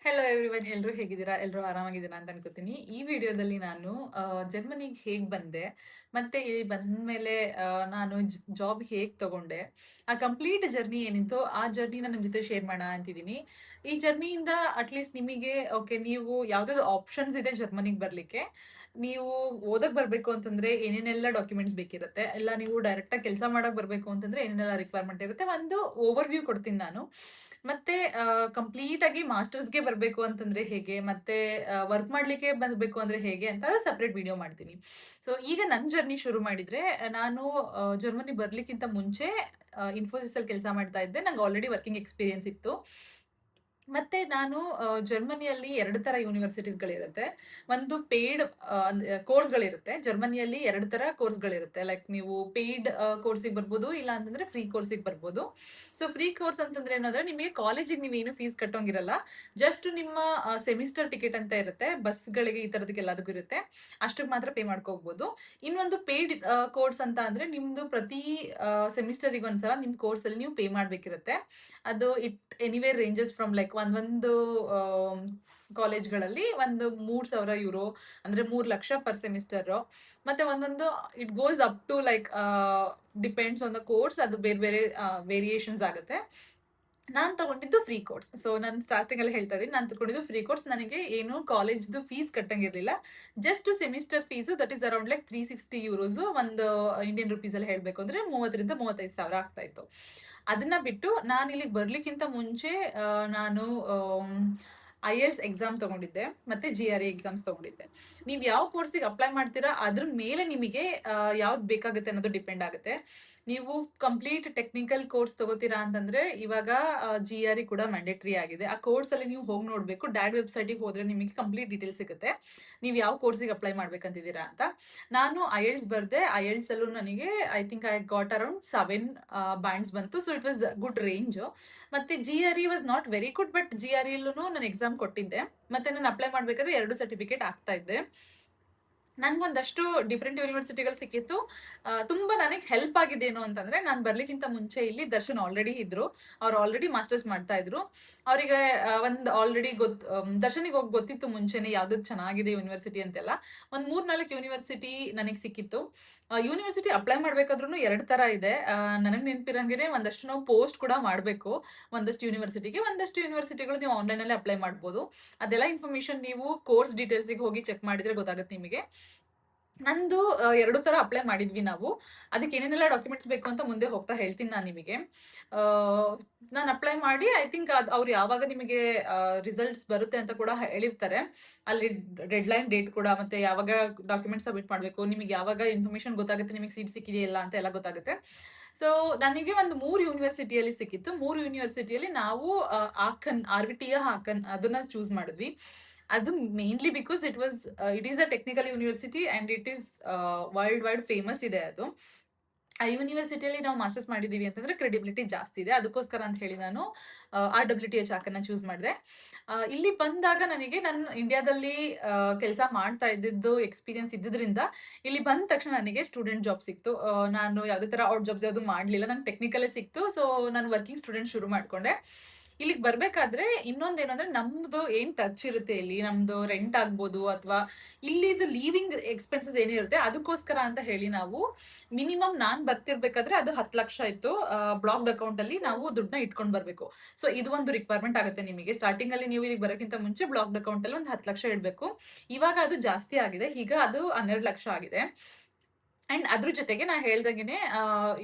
Hello everyone, ಎಲ್ಲರೂ ಹೇಗಿದ್ದೀರಾ? ಎಲ್ಲರೂ ಆರಾಮಾಗಿದ್ದೀರಾ ಅಂತ ಅನ್ಕೋತೀನಿ. ಈ ವಿಡಿಯೋದಲ್ಲಿ ನಾನು ಜರ್ಮನಿಗೆ ಹೇಗೆ ಬಂದೆ, ಮತ್ತೆ ಇಲ್ಲಿ ಬಂದ್ಮೇಲೆ ನಾನು ಜಾಬ್ ಹೇಗೆ ತಗೊಂಡೆ, ಆ ಕಂಪ್ಲೀಟ್ ಜರ್ನಿ ಏನಿತ್ತು ಆ ಜರ್ನಿನ ನಿಮ್ಮ ಜೊತೆ ಶೇರ್ ಮಾಡೋಣ ಅಂತಿದ್ದೀನಿ. ಈ ಜರ್ನಿಯಿಂದ ಅಟ್ಲೀಸ್ಟ್ ನಿಮಗೆ ಓಕೆ, ನೀವು ಯಾವುದಾದ್ರು ಆಪ್ಷನ್ಸ್ ಇದೆ ಜರ್ಮನಿಗೆ ಬರಲಿಕ್ಕೆ. ನೀವು ಓದಕ್ಕೆ ಬರಬೇಕು ಅಂತಂದ್ರೆ ಏನೇನೆಲ್ಲ ಡಾಕ್ಯುಮೆಂಟ್ಸ್ ಬೇಕಿರುತ್ತೆ, ಎಲ್ಲ ನೀವು ಡೈರೆಕ್ಟಾಗಿ ಕೆಲಸ ಮಾಡಕ್ಕೆ ಬರಬೇಕು ಅಂತಂದ್ರೆ ಏನೇನೆಲ್ಲ ರಿಕ್ವೈರ್ಮೆಂಟ್ ಇರುತ್ತೆ, ಒಂದು ಓವರ್ ವ್ಯೂ ಕೊಡ್ತೀನಿ ನಾನು. ಮತ್ತೆ ಕಂಪ್ಲೀಟ್ ಆಗಿ ಮಾಸ್ಟರ್ಸ್ಗೆ ಬರಬೇಕು ಅಂತಂದ್ರೆ ಹೇಗೆ, ಮತ್ತೆ ವರ್ಕ್ ಮಾಡ್ಲಿಕ್ಕೆ ಬರಬೇಕು ಅಂದ್ರೆ ಹೇಗೆ ಅಂತ ಸಪ್ರೇಟ್ ವಿಡಿಯೋ ಮಾಡ್ತೀನಿ. ಸೊ ಈಗ ನನ್ನ ಜರ್ನಿ ಶುರು ಮಾಡಿದ್ರೆ, ನಾನು ಜರ್ಮನಿ ಬರ್ಲಿಕ್ಕಿಂತ ಮುಂಚೆ ಇನ್ಫೋಸಿಸ್ ಅಲ್ಲಿ ಕೆಲಸ ಮಾಡ್ತಾ ಇದ್ದೆ. ನಂಗೆ ಆಲ್ರೆಡಿ ವರ್ಕಿಂಗ್ ಎಕ್ಸ್ಪೀರಿಯನ್ಸ್ ಇತ್ತು. ಮತ್ತೆ ನಾನು ಜರ್ಮನಿಯಲ್ಲಿ 2 ತರ ಯೂನಿವರ್ಸಿಟೀಸ್ಗಳಿರುತ್ತೆ. ಒಂದು ಪೇಯ್ಡ್ ಕೋರ್ಸ್ಗಳಿರುತ್ತೆ. ಜರ್ಮನಿಯಲ್ಲಿ 2 ತರ ಕೋರ್ಸ್ಗಳಿರುತ್ತೆ. ಲೈಕ್ ನೀವು ಪೇಯ್ಡ್ ಕೋರ್ಸಿಗೆ ಬರ್ಬೋದು, ಇಲ್ಲ ಅಂತಂದ್ರೆ ಫ್ರೀ ಕೋರ್ಸಿಗೆ ಬರ್ಬೋದು. ಸೊ ಫ್ರೀ ಕೋರ್ಸ್ ಅಂತಂದ್ರೆ ಏನಂದ್ರೆ, ನಿಮಗೆ ಕಾಲೇಜಿಗೆ ನೀವೇನು ಫೀಸ್ ಕಟ್ಟೋಂಗಿರಲ್ಲ. ಜಸ್ಟ್ ನಿಮ್ಮ ಸೆಮಿಸ್ಟರ್ ಟಿಕೆಟ್ ಅಂತ ಇರುತ್ತೆ, ಬಸ್ಗಳಿಗೆ ಈ ಥರದಕ್ಕೆ ಎಲ್ಲದಕ್ಕೂ ಇರುತ್ತೆ. ಅಷ್ಟಕ್ಕೆ ಮಾತ್ರ ಪೇ ಮಾಡ್ಕೋಬಹುದು. ಇನ್ನೊಂದು ಪೇಯ್ಡ್ ಕೋರ್ಸ್ ಅಂತ ಅಂದ್ರೆ, ನಿಮ್ದು ಪ್ರತಿ ಸೆಮಿಸ್ಟರಿಗೆ ಒಂದ್ಸಲ ನಿಮ್ಮ ಕೋರ್ಸಲ್ಲಿ ನೀವು ಪೇ ಮಾಡಬೇಕಿರುತ್ತೆ. ಅದು ಎನಿವೇರ್ ರೇಂಜಸ್ ಫ್ರಮ್ ಲೈಕ್ ಒಂದೊಂದು ಕಾಲೇಜ್ಗಳಲ್ಲಿ ಒಂದು 3,000 ಯೂರೋ, ಅಂದ್ರೆ 3 ಲಕ್ಷ ಪರ್ ಸೆಮಿಸ್ಟರ್. ಮತ್ತೆ ಒಂದೊಂದು it goes up to like depends on the course, ಅದು ಬೇರೆ ಬೇರೆ ವೇರಿಯೇಷನ್ಸ್ ಆಗುತ್ತೆ. ನಾನು ತಗೊಂಡಿದ್ದು ಫ್ರೀ ಕೋರ್ಸ್. ಸೊ ನಾನು ಸ್ಟಾರ್ಟಿಂಗ್ ಅಲ್ಲಿ ಹೇಳ್ತಾ ಇದ್ದೀನಿ, ನಾನು ತಗೊಂಡಿದ್ದು ಫ್ರೀ ಕೋರ್ಸ್. ನನಗೆ ಏನು ಕಾಲೇಜ್ದು ಫೀಸ್ ಕಟ್ಟಂಗಿರ್ಲಿಲ್ಲ. Just semester fees that is around like 360 euros. ಒಂದು ಇಂಡಿಯನ್ ರುಪೀಸ್ ಅಲ್ಲಿ ಹೇಳಬೇಕು ಅಂದ್ರೆ 30,000 ರಿಂದ 35,000 ಆಗ್ತಾ ಇತ್ತು. ಅದನ್ನ ಬಿಟ್ಟು ನಾನು ಇಲ್ಲಿಗೆ ಬರ್ಲಿಕ್ಕಿಂತ ಮುಂಚೆ ನಾನು IELTS ಎಕ್ಸಾಮ್ ತಗೊಂಡಿದ್ದೆ, ಮತ್ತೆ GRE ಎಕ್ಸಾಮ್ಸ್ ತಗೊಂಡಿದ್ದೆ. ನೀವು ಯಾವ ಕೋರ್ಸಿಗೆ ಅಪ್ಲೈ ಮಾಡ್ತೀರಾ ಅದ್ರ ಮೇಲೆ ನಿಮಗೆ ಯಾವ್ದು ಬೇಕಾಗುತ್ತೆ ಅನ್ನೋದು ಡಿಪೆಂಡ್ ಆಗುತ್ತೆ. ನೀವು ಕಂಪ್ಲೀಟ್ ಟೆಕ್ನಿಕಲ್ ಕೋರ್ಸ್ ತಗೋತೀರಾ ಅಂತಂದ್ರೆ ಇವಾಗ GRE ಕೂಡ ಮ್ಯಾಂಡೇಟರಿ ಆಗಿದೆ. ಆ ಕೋರ್ಸ್ ಅಲ್ಲಿ ನೀವು ಹೋಗಿ ನೋಡ್ಬೇಕು. ಡ್ಯಾಡ್ ವೆಬ್ಸೈಟಿಗೆ ಹೋದ್ರೆ ನಿಮಗೆ ಕಂಪ್ಲೀಟ್ ಡೀಟೇಲ್ಸ್ ಸಿಗುತ್ತೆ, ನೀವು ಯಾವ ಕೋರ್ಸಿಗೆ ಅಪ್ಲೈ ಮಾಡ್ಬೇಕಂತಿದ್ದೀರಾ ಅಂತ. ನಾನು IELTS ಬರ್ದೆ. IELTS ಅಲ್ಲೂ ನನಗೆ I think I got around 7 bands ಬಂತು. So it was good range. ಮತ್ತೆ GRE was not very good, but GRE ನಾನು ಎಕ್ಸಾಮ್ ಕೊಟ್ಟಿದ್ದೆ. ಮತ್ತೆ ನಾನು ಅಪ್ಲೈ ಮಾಡ್ಬೇಕಾದ್ರೆ 2 ಸರ್ಟಿಫಿಕೇಟ್ ಆಗ್ತಾ ಇದ್ದೆ. ನನ್ಗೊಂದಷ್ಟು ಡಿಫ್ರೆಂಟ್ ಯೂನಿವರ್ಸಿಟಿಗಳು ಸಿಕ್ಕಿತ್ತು. ತುಂಬಾ ನನಗೆ ಹೆಲ್ಪ್ ಆಗಿದ್ದೇನು ಅಂತಂದ್ರೆ, ನಾನು ಬರ್ಲಿಕ್ಕಿಂತ ಮುಂಚೆ ಇಲ್ಲಿ ದರ್ಶನ್ ಆಲ್ರೆಡಿ ಇದ್ರು. ಅವ್ರು ಆಲ್ರೆಡಿ ಮಾಸ್ಟರ್ಸ್ ಮಾಡ್ತಾ ಇದ್ರು. ಅವರಿಗೆ ಒಂದು ಆಲ್ರೆಡಿ ದರ್ಶನಿಗೆ ಹೋಗಿ ಗೊತ್ತಿತ್ತು ಮುಂಚೆನೆ ಯಾವ್ದು ಚೆನ್ನಾಗಿದೆ ಯೂನಿವರ್ಸಿಟಿ ಅಂತೆಲ್ಲ. ಒಂದ್ 3-4 ಯೂನಿವರ್ಸಿಟಿ ನನಗೆ ಸಿಕ್ಕಿತ್ತು. ಯೂನಿವರ್ಸಿಟಿ ಅಪ್ಲೈ ಮಾಡ್ಬೇಕಾದ್ರೂ 2 ತರ ಇದೆ. ನನಗೆ ನೆನಪಿರಂಗೆ ಒಂದಷ್ಟು ನಾವು ಪೋಸ್ಟ್ ಕೂಡ ಮಾಡಬೇಕು. ಒಂದಷ್ಟು ಯೂನಿವರ್ಸಿಟಿಗೆ, ಒಂದಷ್ಟು ಯೂನಿವರ್ಸಿಟಿಗಳು ನೀವು ಆನ್ಲೈನ್ ಅಲ್ಲಿ ಅಪ್ಲೈ ಮಾಡ್ಬೋದು. ಅದೆಲ್ಲ ಇನ್ಫಾರ್ಮೇಶನ್ ನೀವು ಕೋರ್ಸ್ ಡೀಟೇಲ್ಸ್ಗೆ ಹೋಗಿ ಚೆಕ್ ಮಾಡಿದ್ರೆ ಗೊತ್ತಾಗುತ್ತೆ ನಿಮಗೆ. ನಂದು 2 ತರ ಅಪ್ಲೈ ಮಾಡಿದ್ವಿ ನಾವು. ಅದಕ್ಕೆ ಏನೇನೆಲ್ಲ ಡಾಕ್ಯುಮೆಂಟ್ಸ್ ಬೇಕು ಅಂತ ಮುಂದೆ ಹೋಗ್ತಾ ಹೇಳ್ತೀನಿ ನಾನು ನಿಮಗೆ. ನಾನು ಅಪ್ಲೈ ಮಾಡಿ ಐ ಥಿಂಕ್ ಅವ್ರು ಯಾವಾಗ ನಿಮಗೆ ರಿಸಲ್ಟ್ಸ್ ಬರುತ್ತೆ ಅಂತ ಕೂಡ ಹೇಳಿರ್ತಾರೆ. ಅಲ್ಲಿ ಡೆಡ್ಲೈನ್ ಡೇಟ್ ಕೂಡ, ಮತ್ತೆ ಯಾವಾಗ ಡಾಕ್ಯುಮೆಂಟ್ಸ್ ಸಬ್ಮಿಟ್ ಮಾಡಬೇಕು, ನಿಮಗೆ ಯಾವಾಗ ಇನ್ಫಾರ್ಮೇಶನ್ ಗೊತ್ತಾಗುತ್ತೆ ನಿಮಗೆ ಸೀಟ್ ಸಿಕ್ಕಿದೆಯಾ ಇಲ್ಲ ಅಂತ ಎಲ್ಲ ಗೊತ್ತಾಗುತ್ತೆ. ಸೊ ನನಗೆ ಒಂದು 3 ಯೂನಿವರ್ಸಿಟಿಯಲ್ಲಿ ಸಿಕ್ಕಿತ್ತು. 3 ಯೂನಿವರ್ಸಿಟಿಯಲ್ಲಿ ನಾವು RVTಯ ಹಾಕನ್ ಅದನ್ನ ಚೂಸ್ ಮಾಡಿದ್ವಿ. ಅದು mainly because it is a technical university and it is world wide famous ಇದೆ ಅದು. ಆ ಯೂನಿವರ್ಸಿಟಿಯಲ್ಲಿ ನಾವು ಮಾಸ್ಟರ್ಸ್ ಮಾಡಿದೀವಿ ಅಂತಂದ್ರೆ ಕ್ರೆಡಿಬಿಲಿಟಿ ಜಾಸ್ತಿ ಇದೆ. ಅದಕ್ಕೋಸ್ಕರ ಅಂತ ಹೇಳಿ ನಾನು RWTH ಹಾಕನ್ನ ಚೂಸ್ ಮಾಡಿದೆ. ಇಲ್ಲಿ ಬಂದಾಗ ನನಗೆ ನಾನು ಇಂಡಿಯಾದಲ್ಲಿ ಕೆಲಸ ಮಾಡ್ತಾ ಇದ್ದಿದ್ದು ಎಕ್ಸ್ಪೀರಿಯನ್ಸ್ ಇದ್ದಿದ್ರಿಂದ ಇಲ್ಲಿ ಬಂದ ತಕ್ಷಣ ನನಗೆ ಸ್ಟೂಡೆಂಟ್ ಜಾಬ್ ಸಿಕ್ತು. ನಾನು ಯಾವುದೇ ತರ ಔಟ್ ಜಾಬ್ಸ್ ಯಾವುದು ಮಾಡಲಿಲ್ಲ, ನಂಗೆ ಟೆಕ್ನಿಕಲೇ ಸಿಕ್ತು. ಸೊ ನಾನು ವರ್ಕಿಂಗ್ ಸ್ಟೂಡೆಂಟ್ ಶುರು ಮಾಡ್ಕೊಂಡೆ. ಇಲ್ಲಿಗೆ ಬರ್ಬೇಕಾದ್ರೆ ಇನ್ನೊಂದೇನಂದ್ರೆ, ನಮ್ದು ಏನ್ ಟಚ್ ಇರುತ್ತೆ ಇಲ್ಲಿ, ನಮ್ದು ರೆಂಟ್ ಆಗ್ಬೋದು ಅಥವಾ ಇಲ್ಲಿದು ಲೀವಿಂಗ್ ಎಕ್ಸ್ಪೆನ್ಸಸ್ ಏನಿರುತ್ತೆ ಅದಕ್ಕೋಸ್ಕರ ಅಂತ ಹೇಳಿ ನಾವು ಮಿನಿಮಮ್ ನಾನ್ ಬರ್ತಿರ್ಬೇಕಾದ್ರೆ ಅದು 10 ಲಕ್ಷ ಇತ್ತು. ಬ್ಲಾಕ್ಡ್ ಅಕೌಂಟ್ ಅಲ್ಲಿ ನಾವು ದುಡ್ಡನ್ನ ಇಟ್ಕೊಂಡ್ ಬರ್ಬೇಕು. ಸೊ ಇದು ಒಂದು ರಿಕ್ವೈರ್ಮೆಂಟ್ ಆಗುತ್ತೆ ನಿಮಗೆ. ಸ್ಟಾರ್ಟಿಂಗ್ ಅಲ್ಲಿ ನೀವು ಇಲ್ಲಿಗೆ ಬರೋಕ್ಕಿಂತ ಮುಂಚೆ ಬ್ಲಾಕ್ಡ್ ಅಕೌಂಟ್ ಅಲ್ಲಿ ಒಂದು 10 ಲಕ್ಷ ಇಡಬೇಕು. ಇವಾಗ ಅದು ಜಾಸ್ತಿ ಆಗಿದೆ, ಈಗ ಅದು 12 ಲಕ್ಷ ಆಗಿದೆ. ಅಂಡ್ ಅದ್ರ ಜೊತೆಗೆ ನಾ ಹೇಳ್ದಂಗೆನೆ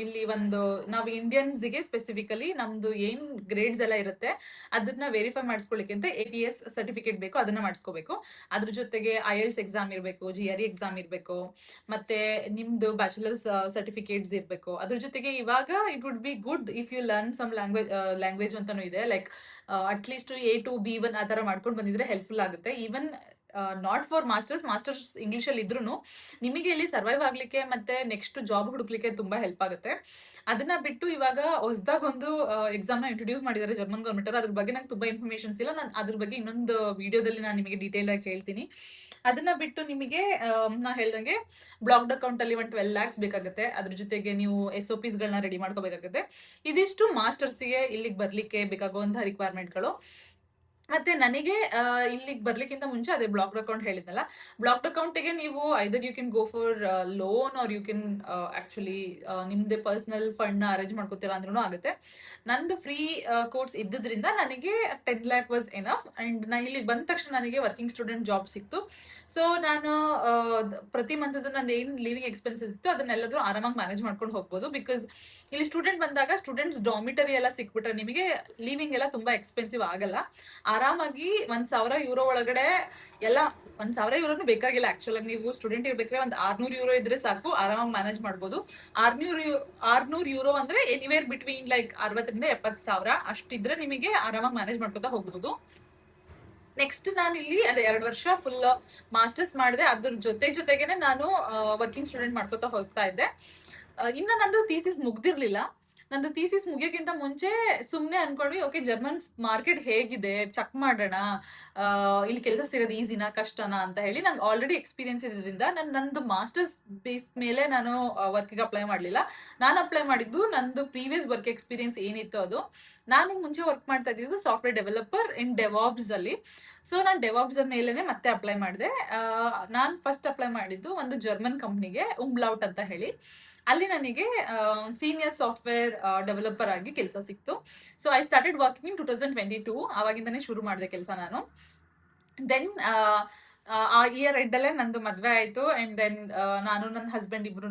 ಇಲ್ಲಿ ಒಂದು ನಾವು ಇಂಡಿಯನ್ಸ್ಗೆ ಸ್ಪೆಸಿಫಿಕಲಿ ನಮ್ದು ಏನ್ ಗ್ರೇಡ್ಸ್ ಎಲ್ಲ ಇರುತ್ತೆ ಅದನ್ನ ವೆರಿಫೈ ಮಾಡಿಸ್ಕೊಳ್ಳಿಕ್ಕೆ ಅಂತ APS ಸರ್ಟಿಫಿಕೇಟ್ ಬೇಕು, ಅದನ್ನ ಮಾಡಿಸ್ಕೋಬೇಕು. ಅದ್ರ ಜೊತೆಗೆ IELTS ಎಕ್ಸಾಮ್ ಇರಬೇಕು, GRE ಎಕ್ಸಾಮ್ ಇರಬೇಕು, ಮತ್ತೆ ನಿಮ್ದು ಬ್ಯಾಚುಲರ್ಸ್ ಸರ್ಟಿಫಿಕೇಟ್ಸ್ ಇರಬೇಕು. ಅದ್ರ ಜೊತೆಗೆ ಇವಾಗ it would be good if you learn some language ಅಂತಾನು ಇದೆ. ಲೈಕ್ ಅಟ್ಲೀಸ್ಟ್ A2 B1 ಆ ತರ ಮಾಡ್ಕೊಂಡು ಬಂದಿದ್ರೆ ಹೆಲ್ಪ್ಫುಲ್ ಆಗುತ್ತೆ. Even not for masters English ಅಲ್ಲಿ ಇದ್ರೂ ನಿಮಗೆ ಇಲ್ಲಿ ಸರ್ವೈವ್ ಆಗ್ಲಿಕ್ಕೆ ಮತ್ತೆ ನೆಕ್ಸ್ಟ್ ಜಾಬ್ ಹುಡುಕ್ಲಿಕ್ಕೆ ತುಂಬಾ ಹೆಲ್ಪ್ ಆಗುತ್ತೆ. ಅದನ್ನ ಬಿಟ್ಟು ಇವಾಗ ಹೊಸದಾಗ ಒಂದು ಎಕ್ಸಾಮ್ ನ ಇಂಟ್ರೊಡ್ಯೂಸ್ ಮಾಡಿದ್ದಾರೆ ಜರ್ಮನ್ ಗವರ್ಮೆಂಟ್ ಅವರು. ಅದ್ರ ಬಗ್ಗೆ ನಂಗೆ ತುಂಬಾ ಇನ್ಫಾರ್ಮೇಶನ್ಸ್ ಇಲ್ಲ. ನಾನು ಅದ್ರ ಬಗ್ಗೆ ಇನ್ನೊಂದು ವಿಡಿಯೋದಲ್ಲಿ ನಾನು ನಿಮಗೆ ಡೀಟೇಲ್ ಆಗಿ ಹೇಳ್ತೀನಿ. ಅದನ್ನ ಬಿಟ್ಟು ನಿಮಗೆ ನಾ ಹೇಳ್ದಂಗೆ ಬ್ಲಾಕ್ಡ್ ಅಕೌಂಟ್ ಅಲ್ಲಿ 12 lakhs ಬೇಕಾಗುತ್ತೆ. ಅದ್ರ ಜೊತೆಗೆ ನೀವು SOPs ಗಳನ್ನ ರೆಡಿ ಮಾಡ್ಕೋಬೇಕಾಗುತ್ತೆ. ಇದಿಷ್ಟು ಮಾಸ್ಟರ್ಸ್ಗೆ ಇಲ್ಲಿಗೆ ಬರ್ಲಿಕ್ಕೆ ಬೇಕಾಗುವಂತಹ ರಿಕ್ವೈರ್ಮೆಂಟ್ಗಳು. ಮತ್ತೆ ನನಗೆ ಇಲ್ಲಿಗೆ ಬರ್ಲಿಕ್ಕಿಂತ ಮುಂಚೆ ಅದೇ ಬ್ಲಾಕ್ಡ್ ಅಕೌಂಟ್ ಹೇಳಿದ್ನಲ್ಲ, ಬ್ಲಾಕ್ಡ್ ಅಕೌಂಟಿಗೆ ನೀವು either you can go for loan or you can actually ನಿಮ್ದೇ ಪರ್ಸನಲ್ ಫಂಡ್ನ ಅರೇಂಜ್ ಮಾಡ್ಕೋತೀರಾ ಅಂದ್ರೂ ಆಗುತ್ತೆ. ನಂದು ಫ್ರೀ ಕೋರ್ಸ್ ಇದ್ದಿದ್ರಿಂದ ನನಗೆ 10 ಲ್ಯಾಕ್ ವಾಸ್ ಎನಫ್. ಅಂಡ್ ನಾನು ಇಲ್ಲಿಗೆ ಬಂದ ತಕ್ಷಣ ನನಗೆ ವರ್ಕಿಂಗ್ ಸ್ಟೂಡೆಂಟ್ ಜಾಬ್ ಸಿಕ್ತು. ಸೊ ನಾನು ಪ್ರತಿ ಮಂತ್ ನಂದು ಏನು ಲಿವಿಂಗ್ ಎಕ್ಸ್ಪೆನ್ಸಸ್ ಇತ್ತು ಅದನ್ನೆಲ್ಲರೂ ಆರಾಮಾಗಿ ಮ್ಯಾನೇಜ್ ಮಾಡ್ಕೊಂಡು ಹೋಗ್ಬೋದು. ಬಿಕಾಸ್ ಇಲ್ಲಿ ಸ್ಟೂಡೆಂಟ್ ಬಂದಾಗ ಸ್ಟೂಡೆಂಟ್ಸ್ ಡಾಮಿಟರಿ ಎಲ್ಲ ಸಿಕ್ಬಿಟ್ರೆ ನಿಮಗೆ ಲಿವಿಂಗ್ ಎಲ್ಲ ತುಂಬಾ ಎಕ್ಸ್ಪೆನ್ಸಿವ್ ಆಗಲ್ಲ. ಆರಾಮಾಗಿ 1,000 ಯೂರೋ ಒಳಗಡೆ ಎಲ್ಲ 1,000 ಯೂರೋನು ಬೇಕಾಗಿಲ್ಲ. ಆಕ್ಚುಲಾಗಿ ನೀವು ಸ್ಟೂಡೆಂಟ್ ಇರ್ಬೇಕಾದ್ರೆ ಒಂದು 600 ಯೂರೋ ಇದ್ರೆ ಸಾಕು, ಆರಾಮಾಗಿ ಮ್ಯಾನೇಜ್ ಮಾಡ್ಬೋದು. 600 ಯೂರೋ ಅಂದ್ರೆ ಎನಿವೇರ್ ಬಿಟ್ವೀನ್ ಲೈಕ್ 60,000 ರಿಂದ 70,000 ಅಷ್ಟಿದ್ರೆ ನಿಮಗೆ ಆರಾಮಾಗಿ ಮ್ಯಾನೇಜ್ ಮಾಡ್ಕೊತಾ ಹೋಗ್ಬೋದು. ನೆಕ್ಸ್ಟ್ ನಾನು ಇಲ್ಲಿ ಅದೇ 2 ವರ್ಷ ಫುಲ್ ಮಾಸ್ಟರ್ಸ್ ಮಾಡಿದೆ. ಅದ್ರ ಜೊತೆಗೇನೆ ನಾನು ವರ್ಕಿಂಗ್ ಸ್ಟೂಡೆಂಟ್ ಮಾಡ್ಕೊತಾ ಹೋಗ್ತಾ ಇದ್ದೆ. ಇನ್ನ ನಂದು ಥೀಸಿಸ್ ಮುಗ್ದಿರ್ಲಿಲ್ಲ. ನಂದು ಥೀಸಿಸ್ ಮುಗಿಯೋಕ್ಕಿಂತ ಮುಂಚೆ ಸುಮ್ಮನೆ ಅನ್ಕೊಂಡ್ವಿ, ಓಕೆ ಜರ್ಮನ್ ಮಾರ್ಕೆಟ್ ಹೇಗಿದೆ ಚೆಕ್ ಮಾಡೋಣ, ಇಲ್ಲಿ ಕೆಲಸ ಸಿಗೋದು ಈಸಿನಾ ಕಷ್ಟನಾ ಅಂತ ಹೇಳಿ. ನಂಗೆ ಆಲ್ರೆಡಿ ಎಕ್ಸ್ಪೀರಿಯನ್ಸ್ ಇರೋದ್ರಿಂದ ನಂದು ಮಾಸ್ಟರ್ಸ್ ಬೇಸ್ ಮೇಲೆ ನಾನು ವರ್ಕಿಗೆ ಅಪ್ಲೈ ಮಾಡಲಿಲ್ಲ. ನಾನು ಅಪ್ಲೈ ಮಾಡಿದ್ದು ನಂದು ಪ್ರೀವಿಯಸ್ ವರ್ಕ್ ಎಕ್ಸ್ಪೀರಿಯನ್ಸ್ ಏನಿತ್ತು ಅದು. ನಾನು ಮುಂಚೆ ವರ್ಕ್ ಮಾಡ್ತಾ ಇದ್ದಿದ್ದು ಸಾಫ್ಟ್ವೇರ್ ಡೆವಲಪರ್ ಇನ್ ಡೆವಾಬ್ಸ್ ಅಲ್ಲಿ. ಸೊ ನಾನು ಡೆವಾಬ್ಸ್ ಮೇಲೆನೆ ಮತ್ತೆ ಅಪ್ಲೈ ಮಾಡಿದೆ. ನಾನು ಫಸ್ಟ್ ಅಪ್ಲೈ ಮಾಡಿದ್ದು ಒಂದು ಜರ್ಮನ್ ಕಂಪ್ನಿಗೆ, ಉಂಬ್ಲೌಟ್ ಅಂತ ಹೇಳಿ. ಅಲ್ಲಿ ನನಗೆ ಸೀನಿಯರ್ ಸಾಫ್ಟ್ವೇರ್ ಡೆವಲಪರ್ ಆಗಿ ಕೆಲಸ ಸಿಕ್ತು. So I started working in 2022. ಆವಾಗಿಂದನೇ ಶುರು ಮಾಡಿದೆ ಕೆಲಸ ನಾನು. ದೆನ್ ಆ ಇಯರ್ ಎಂಡಲ್ಲೇ ನಂದು ಮದುವೆ ಆಯಿತು. ಆ್ಯಂಡ್ ದೆನ್ ನಾನು ನನ್ನ ಹಸ್ಬೆಂಡ್ ಇಬ್ರು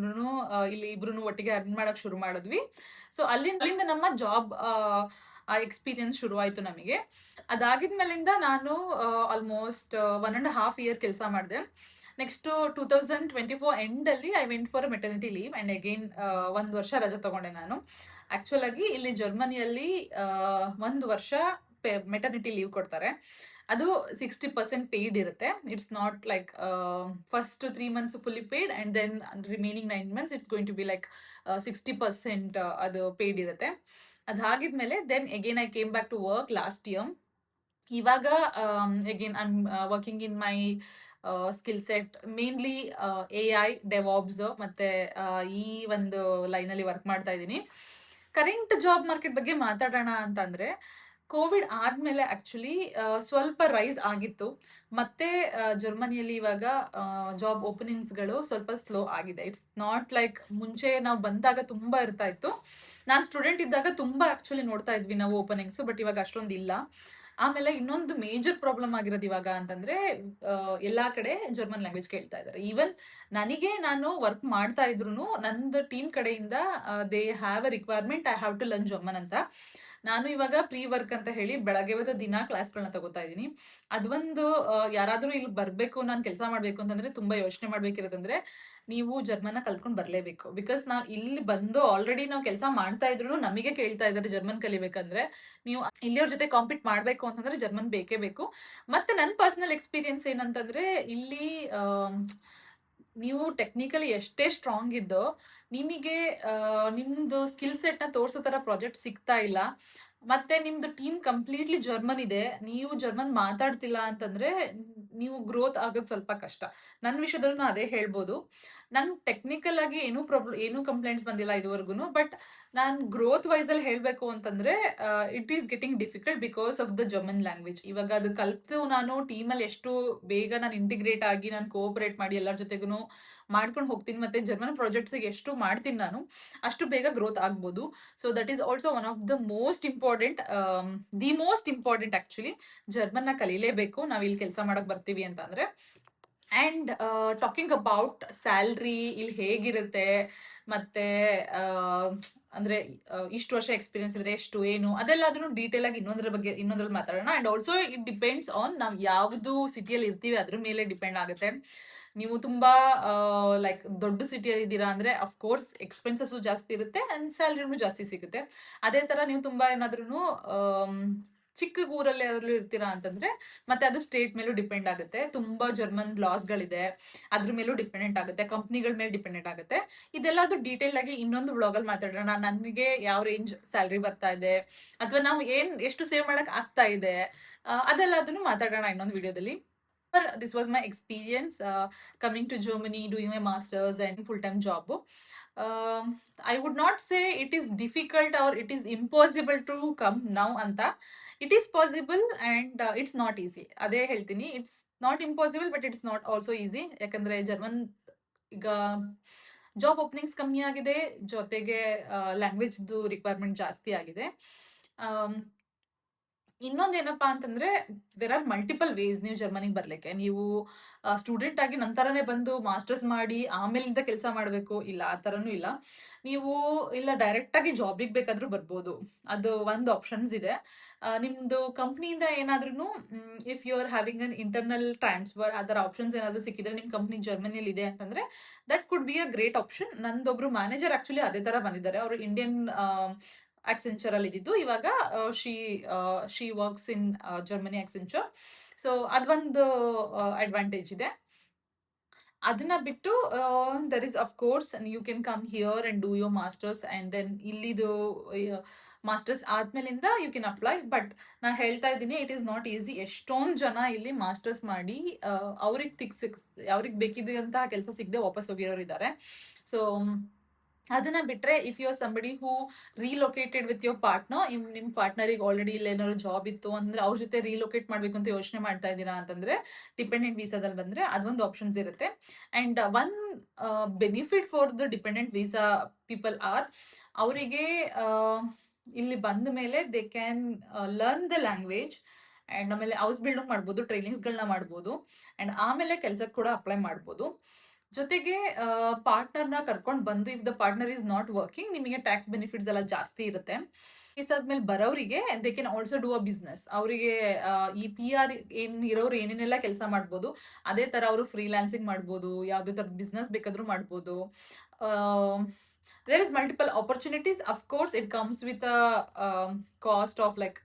ಇಲ್ಲಿ ಇಬ್ರು ಒಟ್ಟಿಗೆ ಅರ್ನ್ ಮಾಡೋಕ್ಕೆ ಶುರು ಮಾಡಿದ್ವಿ. ಸೊ ಅಲ್ಲಿಂದ ನಮ್ಮ ಜಾಬ್ ಎಕ್ಸ್ಪೀರಿಯನ್ಸ್ ಶುರುವಾಯಿತು ನಮಗೆ. ಅದಾಗಿದ್ಮೇಲಿಂದ ನಾನು ಆಲ್ಮೋಸ್ಟ್ 1.5 ಇಯರ್ ಕೆಲಸ ಮಾಡಿದೆ. ನೆಕ್ಸ್ಟ್ 2024 ಎಂಡಲ್ಲಿ I went for maternity leave. And again 1 ವರ್ಷ ರಜೆ ತಗೊಂಡೆ ನಾನು. ಆ್ಯಕ್ಚುಲ್ ಆಗಿ ಇಲ್ಲಿ ಜರ್ಮನಿಯಲ್ಲಿ 1 ವರ್ಷ ಮೆಟರ್ನಿಟಿ ಲೀವ್ ಕೊಡ್ತಾರೆ. ಅದು 60% ಪೇಯ್ಡ್ ಇರುತ್ತೆ. It's not like first 3 months fully paid and then remaining 9 months it's going to be like 60% ಅದು ಪೇಯ್ಡ್ ಇರುತ್ತೆ. ಅದಾಗಿದ್ಮೇಲೆ then again I came back to work last year. ಇವಾಗ again I am working in my skill set mainly AI DevOps ಮತ್ತೆ ಈ ಒಂದು ಲೈನಲ್ಲಿ work ಮಾಡ್ತಾ ಇದ್ದೀನಿ. ಕರೆಂಟ್ ಜಾಬ್ ಮಾರ್ಕೆಟ್ ಬಗ್ಗೆ ಮಾತಾಡೋಣ ಅಂತಂದ್ರೆ, ಕೋವಿಡ್ ಆದ್ಮೇಲೆ ಆಕ್ಚುಲಿ ಸ್ವಲ್ಪ ರೈಸ್ ಆಗಿತ್ತು. ಮತ್ತೆ ಜರ್ಮನಿಯಲ್ಲಿ ಇವಾಗ ಜಾಬ್ ಓಪನಿಂಗ್ಸ್ಗಳು ಸ್ವಲ್ಪ ಸ್ಲೋ ಆಗಿದೆ. ಇಟ್ಸ್ ನಾಟ್ ಲೈಕ್ ಮುಂಚೆ ನಾವು ಬಂದಾಗ ತುಂಬಾ ಇರ್ತಾ ಇತ್ತು. ನಾನು ಸ್ಟೂಡೆಂಟ್ ಇದ್ದಾಗ ತುಂಬಾ ಆಕ್ಚುಲಿ ನೋಡ್ತಾ ಇದ್ವಿ ನಾವು ಓಪನಿಂಗ್ಸ್, ಬಟ್ ಇವಾಗ ಅಷ್ಟೊಂದು ಇಲ್ಲ. ಆಮೇಲೆ ಇನ್ನೊಂದು ಮೇಜರ್ ಪ್ರಾಬ್ಲಮ್ ಆಗಿರೋದು ಇವಾಗ ಅಂತಂದ್ರೆ, ಎಲ್ಲಾ ಕಡೆ ಜರ್ಮನ್ ಲ್ಯಾಂಗ್ವೇಜ್ ಕೇಳ್ತಾ ಇದ್ದಾರೆ. ಈವನ್ ನಾನು ವರ್ಕ್ ಮಾಡ್ತಾ ಇದ್ರು ನಂದು ಟೀಮ್ ಕಡೆಯಿಂದ they have a requirement I have to learn German ಅಂತ. ನಾನು ಇವಾಗ ಪ್ರೀ ವರ್ಕ್ ಅಂತ ಹೇಳಿ ಬೆಳಗ್ಗೆ ದಿನ ಕ್ಲಾಸ್ಗಳನ್ನ ತಗೋತಾ ಇದ್ದೀನಿ. ಅದೊಂದು ಯಾರಾದರೂ ಇಲ್ಲಿ ಬರಬೇಕು, ನಾನು ಕೆಲಸ ಮಾಡಬೇಕು ಅಂತಂದ್ರೆ ತುಂಬಾ ಯೋಚನೆ ಮಾಡ್ಬೇಕಿರೋದಂದ್ರೆ, ನೀವು ಜರ್ಮನ್ನ ಕಲ್ತ್ಕೊಂಡು ಬರಲೇಬೇಕು. ಬಿಕಾಸ್ ನಾವು ಇಲ್ಲಿ ಬಂದು ಆಲ್ರೆಡಿ ನಾವು ಕೆಲಸ ಮಾಡ್ತಾ ಇದ್ರು ನಮಗೆ ಕೇಳ್ತಾ ಇದ್ದಾರೆ ಜರ್ಮನ್ ಕಲಿಬೇಕಂದ್ರೆ, ನೀವು ಇಲ್ಲಿಯವ್ರ ಜೊತೆ ಕಾಂಪೀಟ್ ಮಾಡಬೇಕು ಅಂತಂದ್ರೆ ಜರ್ಮನ್ ಬೇಕೇ ಬೇಕು. ಮತ್ತೆ ನನ್ನ ಪರ್ಸನಲ್ ಎಕ್ಸ್ಪೀರಿಯನ್ಸ್ ಏನಂತಂದ್ರೆ, ಇಲ್ಲಿ ನೀವು ಟೆಕ್ನಿಕಲಿ ಎಷ್ಟೇ ಸ್ಟ್ರಾಂಗ್ ಇದ್ದೋ ನಿಮಗೆ ನಿಮ್ದು ಸ್ಕಿಲ್ ಸೆಟ್ನ ತೋರಿಸೋ ಥರ ಪ್ರಾಜೆಕ್ಟ್ ಸಿಗ್ತಾ ಇಲ್ಲ. ಮತ್ತೆ ನಿಮ್ದು ಟೀಮ್ ಕಂಪ್ಲೀಟ್ಲಿ ಜರ್ಮನ್ ಇದೆ, ನೀವು ಜರ್ಮನ್ ಮಾತಾಡ್ತಿಲ್ಲ ಅಂತಂದ್ರೆ ನೀವು ಗ್ರೋತ್ ಆಗೋದು ಸ್ವಲ್ಪ ಕಷ್ಟ. ನನ್ನ ವಿಷಯದಲ್ಲೂ ನಾನು ಅದೇ ಹೇಳ್ಬೋದು. ನಂಗೆ ಟೆಕ್ನಿಕಲ್ ಆಗಿ ಏನೂ ಕಂಪ್ಲೇಂಟ್ಸ್ ಬಂದಿಲ್ಲ ಇದುವರೆಗೂ. ಬಟ್ ನಾನು ಗ್ರೋತ್ ವೈಸಲ್ಲಿ ಹೇಳಬೇಕು ಅಂತಂದ್ರೆ it is getting difficult because of the German language. ಇವಾಗ ಅದು ಕಲಿತು ನಾನು ಟೀಮಲ್ಲಿ ಎಷ್ಟು ಬೇಗ ನಾನು ಇಂಟಿಗ್ರೇಟ್ ಆಗಿ ನಾನು ಕೋಆಪರೇಟ್ ಮಾಡಿ ಎಲ್ಲರ ಜೊತೆಗೂ ಮಾಡ್ಕೊಂಡು ಹೋಗ್ತೀನಿ, ಮತ್ತೆ ಜರ್ಮನ್ ಪ್ರಾಜೆಕ್ಟ್ಸಿಗೆ ಎಷ್ಟು ಮಾಡ್ತೀನಿ ನಾನು, ಅಷ್ಟು ಬೇಗ ಗ್ರೋತ್ ಆಗ್ಬೋದು. So that is also one of the most important, the most important actually. ಜರ್ಮನ್ನ ಕಲೀಲೇಬೇಕು ನಾವು ಇಲ್ಲಿ ಕೆಲಸ ಮಾಡಕ್ ಬರ್ತೀವಿ ಅಂತ ಅಂದ್ರೆ. ಆ್ಯಂಡ್ ಟಾಕಿಂಗ್ ಅಬೌಟ್ ಸ್ಯಾಲ್ರಿ ಇಲ್ಲಿ ಹೇಗಿರುತ್ತೆ, ಮತ್ತೆ ಅಂದ್ರೆ ಇಷ್ಟು ವರ್ಷ ಎಕ್ಸ್ಪೀರಿಯನ್ಸ್ ಇದ್ರೆ ಎಷ್ಟು ಏನು ಅದೆಲ್ಲ ಅದನ್ನು ಡೀಟೇಲ್ ಆಗಿ ಇನ್ನೊಂದ್ರಲ್ಲಿ ಮಾತಾಡೋಣ. And also it depends on ನಾವು ಯಾವುದು ಸಿಟಿಯಲ್ಲಿ ಇರ್ತೀವಿ ಅದ್ರ ಮೇಲೆ ಡಿಪೆಂಡ್ ಆಗುತ್ತೆ. ನೀವು ತುಂಬಾ ಲೈಕ್ ದೊಡ್ಡ ಸಿಟಿಯಲ್ಲಿ ಇದ್ದೀರಾ ಅಂದ್ರೆ ಅಫ್ಕೋರ್ಸ್ ಎಕ್ಸ್ಪೆನ್ಸಸ್ಸು ಜಾಸ್ತಿ ಇರುತ್ತೆ ಆ್ಯಂಡ್ ಸ್ಯಾಲ್ರಿನೂ ಜಾಸ್ತಿ ಸಿಗುತ್ತೆ. ಅದೇ ಥರ ನೀವು ತುಂಬಾ ಏನಾದ್ರೂ ಚಿಕ್ಕ ಊರಲ್ಲಿ ಯಾವ್ದ್ರೂ ಇರ್ತೀರಾ ಅಂತಂದ್ರೆ ಮತ್ತೆ ಅದು ಸ್ಟೇಟ್ ಮೇಲೂ ಡಿಪೆಂಡ್ ಆಗುತ್ತೆ. ತುಂಬಾ ಜರ್ಮನ್ ಲಾಸ್ಗಳಿದೆ, ಅದ್ರ ಮೇಲೂ ಡಿಪೆಂಡೆಂಟ್ ಆಗುತ್ತೆ, ಕಂಪ್ನಿಗಳ ಮೇಲೆ ಡಿಪೆಂಡೆಂಟ್ ಆಗುತ್ತೆ. ಇದೆಲ್ಲದು ಡೀಟೇಲ್ ಆಗಿ ಇನ್ನೊಂದು ವ್ಲಾಗಲ್ಲಿ ಮಾತಾಡೋಣ. ನನಗೆ ಯಾವ ರೇಂಜ್ ಸ್ಯಾಲ್ರಿ ಬರ್ತಾ ಇದೆ ಅಥವಾ ನಾವು ಎಷ್ಟು ಸೇವ್ ಮಾಡಕ್ ಆಗ್ತಾ ಇದೆ, ಅದೆಲ್ಲ ಅದನ್ನು ಮಾತಾಡೋಣ ಇನ್ನೊಂದು ವಿಡಿಯೋದಲ್ಲಿ. This was my experience coming to Germany, doing my masters and full-time job. I would not say it is difficult or it is impossible to come now ಅಂತ. It is possible and it's not easy. ಅದೇ ಹೇಳ್ತೀನಿ, it's not impossible but it's not also easy. ಯಾಕಂದ್ರೆ German ಈಗ job openings ಕಮ್ಮಿ ಆಗಿದೆ, ಜೊತೆಗೆ ಲ್ಯಾಂಗ್ವೇಜ್ದು requirement ಜಾಸ್ತಿ ಆಗಿದೆ. ಇನ್ನೊಂದೇನಪ್ಪಾ ಅಂತಂದ್ರೆ, ದೇರ್ ಆರ್ ಮಲ್ಟಿಪಲ್ ವೇಸ್ ನೀವು ಜರ್ಮನಿಗೆ ಬರ್ಲಿಕ್ಕೆ. ನೀವು ಸ್ಟೂಡೆಂಟ್ ಆಗಿ ನಂತರನೇ ಬಂದು ಮಾಸ್ಟರ್ಸ್ ಮಾಡಿ ಆಮೇಲಿಂದ ಕೆಲಸ ಮಾಡಬೇಕು, ಇಲ್ಲ ಆ ಥರನೂ ಇಲ್ಲ. ನೀವು ಇಲ್ಲ ಡೈರೆಕ್ಟ್ ಆಗಿ ಜಾಬಿಗೆ ಬೇಕಾದ್ರೂ ಬರ್ಬೋದು, ಅದು ಒಂದು ಆಪ್ಷನ್ಸ್ ಇದೆ. ನಿಮ್ದು ಕಂಪ್ನಿಯಿಂದ ಏನಾದ್ರೂ if you are having an internal transfer ಅದರ ಆಪ್ಷನ್ಸ್ ಏನಾದರೂ ಸಿಕ್ಕಿದ್ರೆ ನಿಮ್ಮ ಕಂಪ್ನಿ ಜರ್ಮನಿಯಲ್ಲಿ ಇದೆ ಅಂತಂದ್ರೆ that could be a great option. ನಂದೊಬ್ರು ಮ್ಯಾನೇಜರ್ ಆಕ್ಚುಲಿ ಅದೇ ತರ ಬಂದಿದ್ದಾರೆ. ಅವರು ಇಂಡಿಯನ್ ಆಕ್ಸೆಂಚರ್ ಅಲ್ಲಿ ಇದ್ದಿದ್ದು, ಇವಾಗ she works in Germany Accenture. So ಅದೊಂದು ಅಡ್ವಾಂಟೇಜ್ ಇದೆ. ಅದನ್ನ ಬಿಟ್ಟು there is of course you can come here and do your masters and then ಇಲ್ಲಿದು ಮಾಸ್ಟರ್ಸ್ ಆದ್ಮೇಲಿಂದ ಯು ಕ್ಯಾನ್ ಅಪ್ಲೈ. ಬಟ್ ನಾನು ಹೇಳ್ತಾ ಇದ್ದೀನಿ, ಇಟ್ ಈಸ್ ನಾಟ್ ಈಸಿ. ಎಷ್ಟೊಂದು ಜನ ಇಲ್ಲಿ ಮಾಸ್ಟರ್ಸ್ ಮಾಡಿ ಅವ್ರಿಗೆ ಬೇಕಿದ್ದಂತಹ ಕೆಲಸ ಸಿಗದೆ ವಾಪಸ್ ಹೋಗಿರೋರು ಇದ್ದಾರೆ. ಸೊ ಅದನ್ನ ಬಿಟ್ರೆ if you are somebody who relocated with your partner, ನಿಮ್ಮ ಪಾರ್ಟ್ನರಿಗೆ ಆಲ್ರೆಡಿ ಇಲ್ಲಿ ಏನಾದ್ರು ಜಾಬ್ ಇತ್ತು ಅಂದ್ರೆ ಅವ್ರ ಜೊತೆ ರೀಲೊಕೇಟ್ ಮಾಡ್ಬೇಕು ಅಂತ ಯೋಚನೆ ಮಾಡ್ತಾ ಇದ್ದೀರಾ ಅಂತಂದ್ರೆ ಡಿಪೆಂಡೆಂಟ್ ವೀಸಾದಲ್ಲಿ ಬಂದ್ರೆ ಅದೊಂದು ಆಪ್ಷನ್ಸ್ ಇರುತ್ತೆ. And one benefit for the dependent visa people are, ಅವರಿಗೆ ಇಲ್ಲಿ ಬಂದ ಮೇಲೆ they can learn the language and ಆಮೇಲೆ ಹೌಸ್ ಬಿಲ್ಡಿಂಗ್ ಮಾಡ್ಬೋದು, ಟ್ರೈನಿಂಗ್ಸ್ಗಳನ್ನ ಮಾಡ್ಬೋದು ಅಂಡ್ ಆಮೇಲೆ ಕೆಲ್ಸಕ್ಕೆ ಕೂಡ ಅಪ್ಲೈ ಮಾಡ್ಬೋದು. ಜೊತೆಗೆ ಪಾರ್ಟ್ನರ್ನ ಕರ್ಕೊಂಡು ಬಂದು if the partner is not working, ನಿಮಗೆ ಟ್ಯಾಕ್ಸ್ ಬೆನಿಫಿಟ್ಸ್ ಎಲ್ಲ ಜಾಸ್ತಿ ಇರುತ್ತೆ. ಇಸಾದ್ಮೇಲೆ ಬರೋರಿಗೆ they can also do a business. ಅವರಿಗೆ ಈ PR ಇರೋರು ಏನೇನೆಲ್ಲ ಕೆಲಸ ಮಾಡ್ಬೋದು, ಅದೇ ತರ ಅವರು ಫ್ರೀಲ್ಯಾನ್ಸಿಂಗ್ ಮಾಡ್ಬೋದು, ಯಾವುದೇ ಥರದ ಬಿಸ್ನೆಸ್ ಬೇಕಾದ್ರೂ ಮಾಡ್ಬೋದು. there is multiple opportunities. Of course it comes with a cost of like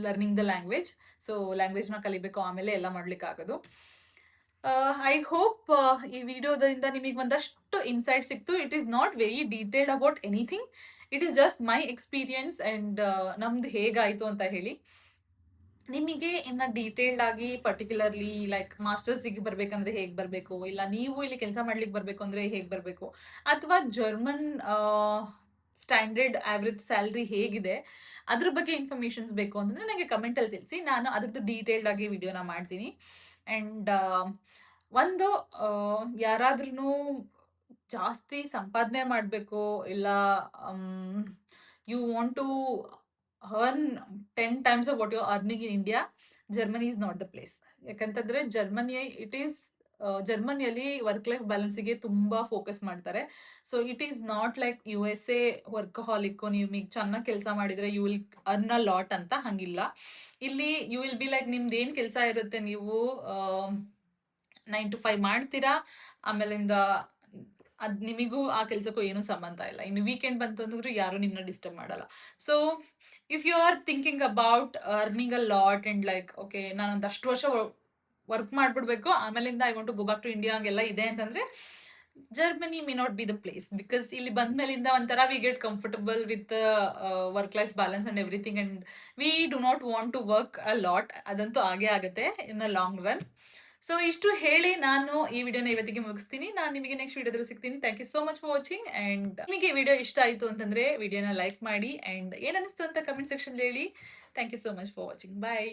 learning the language. So language ನ ಕಲಿಬೇಕು, ಆಮೇಲೆ ಎಲ್ಲ ಮಾಡ್ಲಿಕ್ಕೆ ಆಗೋದು. ಐ ಹೋಪ್ ಈ ವಿಡಿಯೋದಿಂದ ನಿಮಗೆ ಒಂದಷ್ಟು ಇನ್ಸೈಟ್ ಸಿಕ್ತು. It is not very detailed about anything, it is just my experience and ನಮ್ದು ಹೇಗಾಯಿತು ಅಂತ ಹೇಳಿ. ನಿಮಗೆ ಇನ್ನ ಡೀಟೇಲ್ಡ್ ಆಗಿ ಪರ್ಟಿಕ್ಯುಲರ್ಲಿ ಲೈಕ್ ಮಾಸ್ಟರ್ಸಿಗೆ ಬರ್ಬೇಕಂದ್ರೆ ಹೇಗೆ ಬರಬೇಕು, ಇಲ್ಲ ನೀವು ಇಲ್ಲಿ ಕೆಲಸ ಮಾಡ್ಲಿಕ್ಕೆ ಬರಬೇಕು ಅಂದ್ರೆ ಹೇಗೆ ಬರಬೇಕು, ಅಥವಾ ಜರ್ಮನ್ ಸ್ಟ್ಯಾಂಡರ್ಡ್ ಆವ್ರೇಜ್ ಸ್ಯಾಲ್ರಿ ಹೇಗಿದೆ ಅದ್ರ ಬಗ್ಗೆ ಇನ್ಫಾರ್ಮೇಶನ್ಸ್ ಬೇಕು ಅಂದ್ರೆ ನನಗೆ ಕಮೆಂಟಲ್ಲಿ ತಿಳಿಸಿ, ನಾನು ಅದ್ರದ್ದು ಡೀಟೇಲ್ಡ್ ಆಗಿ ವಿಡಿಯೋನ ಮಾಡ್ತೀನಿ. ಅಂಡ್ ಒಂದು ಯಾರಾದ್ರೂ ಜಾಸ್ತಿ ಸಂಪಾದನೆ ಮಾಡಬೇಕು, ಇಲ್ಲ you want to earn 10 times of what you're earning in India, Germany is not the place. ಯಾಕಂತಂದ್ರೆ ಜರ್ಮನಿಯಲ್ಲಿ ವರ್ಕ್ ಲೈಫ್ ಬ್ಯಾಲೆನ್ಸಿಗೆ ತುಂಬಾ ಫೋಕಸ್ ಮಾಡ್ತಾರೆ. So it is not like USA workaholic, ನೀವು ಚೆನ್ನಾಗಿ ಕೆಲಸ ಮಾಡಿದ್ರೆ you will earn a lot ಅಂತ, ಹಂಗಿಲ್ಲ. ಇಲ್ಲಿ ಯು ವಿಲ್ ಬಿ ಲೈಕ್ ನಿಮ್ದು ಏನ್ ಕೆಲಸ ಇರುತ್ತೆ, ನೀವು 9 to 5 ಮಾಡ್ತೀರಾ, ಆಮೇಲಿಂದ ನಿಮಗೂ ಆ ಕೆಲಸಕ್ಕೂ ಏನೂ ಸಂಬಂಧ ಇಲ್ಲ. ಇನ್ನು ವೀಕೆಂಡ್ ಬಂತು ಅಂತಂದ್ರೆ ಯಾರು ನಿಮ್ಮನ್ನ ಡಿಸ್ಟರ್ಬ್ ಮಾಡಲ್ಲ. So if you are thinking about earning a lot and like okay ನಾನು ಒಂದಷ್ಟು ವರ್ಷ ವರ್ಕ್ ಮಾಡ್ಬಿಡ್ಬೇಕು, ಆಮೇಲಿಂದ I want to go back to India ಹಂಗೆಲ್ಲ ಇದೆ ಅಂತಂದ್ರೆ Germany may not be the place. Because ಇಲ್ಲಿ ಬಂದ್ಮೇಲಿಂದ ಒಂಥರ we get comfortable with work life balance and everything and we do not want to work a lot. ಅದಂತೂ ಆಗೇ ಆಗುತ್ತೆ in a long run. So ಇಷ್ಟು ಹೇಳಿ ನಾನು ಈ ವಿಡಿಯೋನ ಇವತ್ತಿಗೆ ಮುಗಿಸ್ತೀನಿ. ನಾನು ನಿಮಗೆ ನೆಕ್ಸ್ಟ್ ವಿಡಿಯೋದಲ್ಲಿ ಸಿಗ್ತೀನಿ. Thank you so much for watching. And ನಿಮಗೆ ವಿಡಿಯೋ ಇಷ್ಟ ಆಯಿತು ಅಂತಂದ್ರೆ ವಿಡಿಯೋನ ಲೈಕ್ ಮಾಡಿ ಅಂಡ್ ಏನನ್ನಿಸ್ತು ಅಂತ ಕಮೆಂಟ್ ಸೆಕ್ಷನ್ ಹೇಳಿ. Thank you so much for watching. Bye.